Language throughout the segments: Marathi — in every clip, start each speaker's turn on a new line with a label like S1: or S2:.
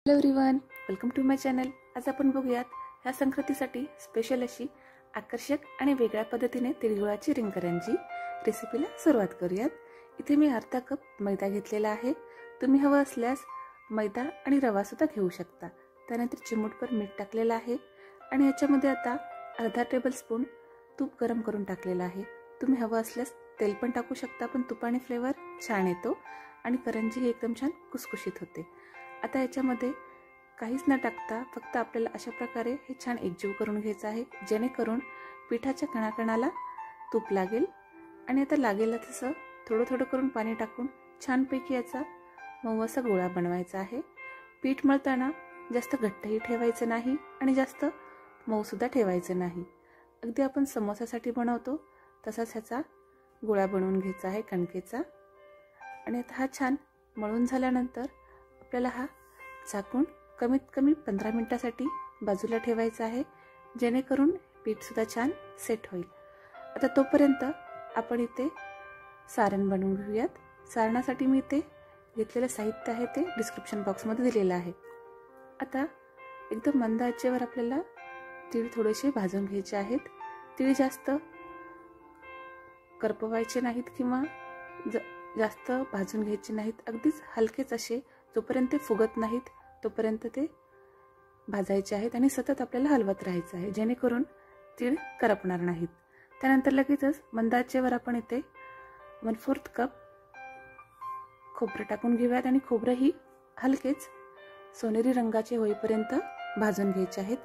S1: Hello everyone, welcome to my channel. आज आपण बघूयात ह्या संक्रांतीसाठी स्पेशल अशी आकर्षक आणि वेगळ्या पद्धतीने तिळगुळाची रिंगकरंजी रेसिपीला सुरुवात करूयात। इथे मी अर्धा कप मैदा घेतलेला आहे। तुम्ही हवं असल्यास मैदा आणि रवा सुद्धा घेऊ शकता। त्यानंतर चिमूटभर मीठ टाकलेलं आहे आणि याच्यामध्ये आता अर्धा टेबलस्पून तूप गरम करून टाकलेलं आहे। तुम्ही हवं असल्यास तेल पण टाकू शकता, पण तुपाने फ्लेवर छान येतो आणि करंजी ही एकदम छान कुसकुशीत होते। आता याच्यामध्ये काहीच न टाकता फक्त आपल्याला अशा प्रकारे हे छान एकजीव करून घ्यायचं आहे, जेणेकरून पिठाच्या कणाकणाला तूप लागेल। आणि आता लागेल तसं थोडं थोडं करून पाणी टाकून छानपैकी याचा मऊ असा गोळा बनवायचा आहे। पीठ मळताना जास्त घट्टही ठेवायचं नाही आणि जास्त मऊ सुद्धा ठेवायचं नाही। अगदी आपण समोसासाठी बनवतो तसाच ह्याचा गोळा बनवून घ्यायचा आहे कणकेचा। आणि आता हा छान मळून झाल्यानंतर आपल्याला हा झाकून कमीत कमी 15 मिनिटांसाठी बाजूला ठेवायचा आहे, जेणेकरून पीठ सुद्धा छान सेट होईल। आता तोपर्यंत आपण इथे सारण बनवून घेऊयात। सारणासाठी मी इथे घेतलेले साहित्य आहे ते डिस्क्रिप्शन बॉक्समध्ये दिलेलं आहे। आता एकदम मंद आचेवर आपल्याला तीळ थोडेसे भाजून घ्यायचे आहेत। तीळ जास्त करपवायचे नाहीत किंवा जास्त भाजून घ्यायचे नाहीत, अगदीच हलकेच असे जोपर्यंत ते फुगत नाहीत तोपर्यंत ते भाजायचे आहेत आणि सतत आपल्याला हलवत राहायचं आहे, जेणेकरून तीळ करपणार नाहीत। त्यानंतर लगेचच मंद आचेवर आपण इथे 1/4 कप खोबरं टाकून घेऊयात आणि खोबरं ही हलकेच सोनेरी रंगाचे होईपर्यंत भाजून घ्यायचे आहेत।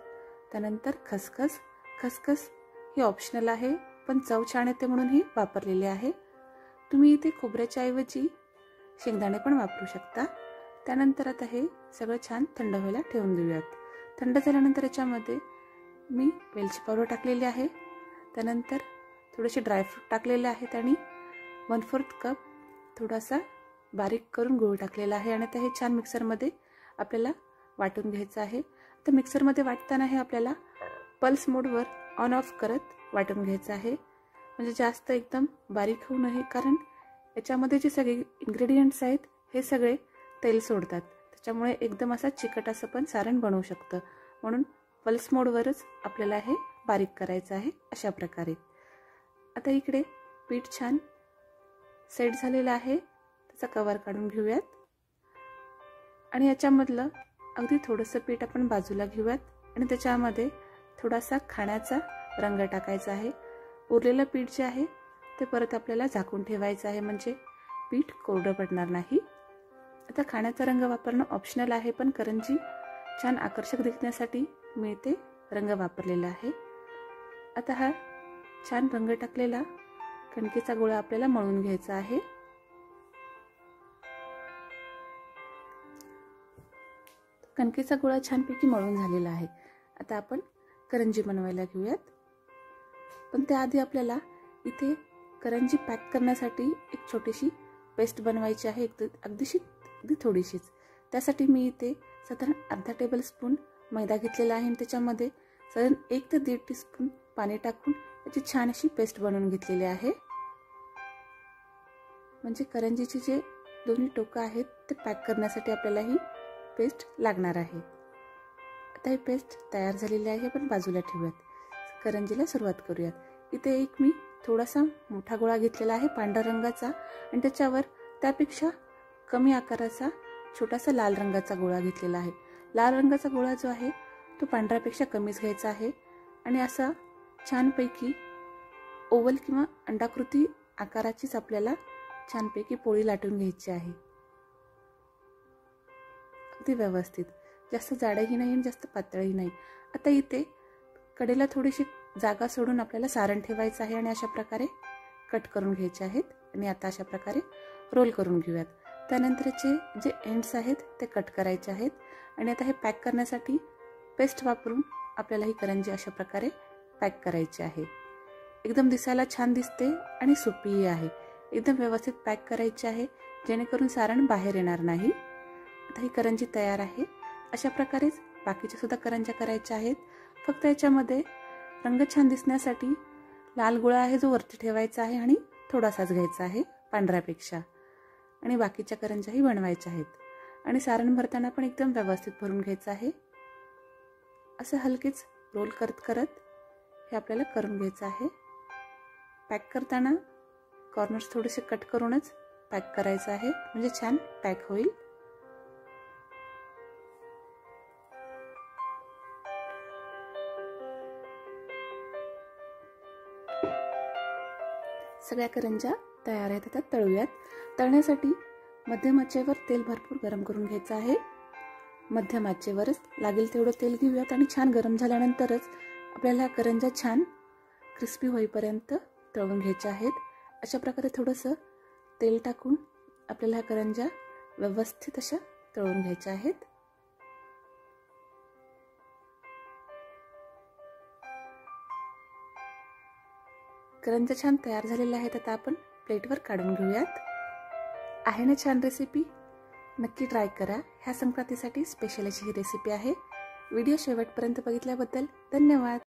S1: त्यानंतर खसखस ही ऑप्शनल आहे, पण चव छान येते म्हणून ही वापरलेली आहे। तुम्ही इथे खोबऱ्याच्या ऐवजी शेंगदाणे पण वापरू शकता। त्यानंतर आता हे सगळं छान थंड व्हायला ठेवून देऊयात। थंड झाल्यानंतर याच्यामध्ये मी वेलची पावडर टाकलेली आहे। त्यानंतर थोडेसे ड्रायफ्रूट टाकलेले आहेत आणि 1/4 कप थोडासा बारीक करून गूळ टाकलेला आहे आणि आता हे छान मिक्सरमध्ये आपल्याला वाटून घ्यायचं आहे। तर मिक्सरमध्ये वाटताना हे आपल्याला पल्स मोडवर ऑन ऑफ करत वाटून घ्यायचं आहे, म्हणजे जास्त एकदम बारीक होऊ नये, कारण याच्यामध्ये जे सगळे इन्ग्रेडियंट्स आहेत हे सगळे तेल सोडतात, त्याच्यामुळे एकदम असा चिकट असं पण सारण बनवू शकतं। म्हणून पल्स मोडवरच आपल्याला हे बारीक करायचं आहे अशा प्रकारे। आता इकडे पीठ छान सेट झालेलं आहे, त्याचा कवर काढून घेऊयात आणि याच्यामधलं अगदी थोडंसं पीठ आपण बाजूला घेऊयात आणि त्याच्यामध्ये थोडासा खाण्याचा रंग टाकायचा आहे। उरलेलं पीठ जे आहे ते परत आपल्याला झाकून ठेवायचं आहे, म्हणजे पीठ कोरडं पडणार नाही। आता खाण्याचा रंग वापरणं ऑप्शनल आहे, पण करंजी छान आकर्षक दिसण्यासाठी मी इथे रंग वापरलेला आहे। आता हा छान रंग टाकलेला कणकेचा गोळा आपल्याला मळून घ्यायचा आहे। कणकेचा गोळा छानपैकी मळून झालेला आहे। आता आपण करंजी बनवायला घेऊयात, पण त्याआधी आपल्याला इथे करंजी पॅक करण्यासाठी एक छोटीशी पेस्ट बनवायची आहे, अगदी थोडीशीच। त्यासाठी मी इथे साधारण अर्धा टेबलस्पून मैदा घेतलेला आहे आणि त्याच्यामध्ये साधारण 1 ते 1.5 टीस्पून पाणी टाकून याची छान अशी पेस्ट बनवून घेतलेली आहे, म्हणजे करंजीचे जे दोन्ही टोकं आहेत ते पॅक करण्यासाठी आपल्याला ही पेस्ट लागणार आहे। आता ही पेस्ट तयार झालेली आहे, पण बाजूला ठेवूयात। करंजीला सुरुवात करूयात। इथे एक मी थोडासा मोठा गोळा घेतलेला आहे पांढऱ्या रंगाचा आणि त्याच्यावर त्यापेक्षा कमी आकाराचा छोटासा लाल रंगाचा गोळा घेतलेला आहे। लाल रंगाचा गोळा जो आहे तो पांढऱ्यापेक्षा कमीच घ्यायचा आहे आणि असा छानपैकी ओव्हल किंवा अंडाकृती आकाराचीच आपल्याला छानपैकी पोळी लाटून घ्यायची आहे, अगदी व्यवस्थित, जास्त जाडही नाही आणि जास्त पातळही नाही। आता इथे कडेला थोडीशी जागा सोडून आपल्याला सारण ठेवायचं आहे आणि अशा प्रकारे कट करून घ्यायचे आहेत आणि आता अशा प्रकारे रोल करून घेऊयात। त्यानंतरचे जे एंड्स आहेत ते कट करायचे आहेत आणि आता हे पॅक करण्यासाठी पेस्ट वापरून आपल्याला ही करंजी अशा प्रकारे पॅक करायची आहे। एकदम दिसायला छान दिसते आणि सोपीही आहे। एकदम व्यवस्थित पॅक करायची आहे, जेणेकरून सारण बाहेर येणार नाही। आता ही करंजी तयार आहे। अशा प्रकारेच बाकीच्या सुद्धा करंज्या करायच्या आहेत, फक्त याच्यामध्ये रंग छान दिसण्यासाठी लाल गोळा आहे जो वरती ठेवायचा आहे आणि थोडासाच घ्यायचा आहे पांढऱ्यापेक्षा, आणि बाकीच्या करंज्याही बनवायच्या आहेत। आणि सारण भरताना पण एकदम व्यवस्थित भरून घ्यायचं आहे। असं हलकेच रोल करत करत हे आपल्याला करून घ्यायचं आहे। पॅक करताना कॉर्नर्स थोडेसे कट करूनच पॅक करायचं आहे, म्हणजे छान पॅक होईल। सगळ्या करंज्या तयार आहेत, आता तळूयात। तळण्यासाठी मध्यम आचेवर तेल भरपूर गरम करून घ्यायचं आहे। मध्यम आचेवरच लागेल तेवढं तेल घेऊयात आणि छान गरम झाल्यानंतरच आपल्याला करंज्या छान क्रिस्पी होईपर्यंत तळून घ्यायच्या आहेत। अशा प्रकारे थोडंसं तेल टाकून आपल्याला करंज्या व्यवस्थित अशा तळून घ्यायच्या आहेत। करंज्या छान तयार झालेल्या आहेत, आता आपण प्लेटवर काढून घेऊयात। आहे ना छान रेसिपी? नक्की ट्राय करा। ह्या संक्रांतीसाठी स्पेशल अशी ही रेसिपी आहे। व्हिडिओ शेवटपर्यंत बघितल्याबद्दल धन्यवाद।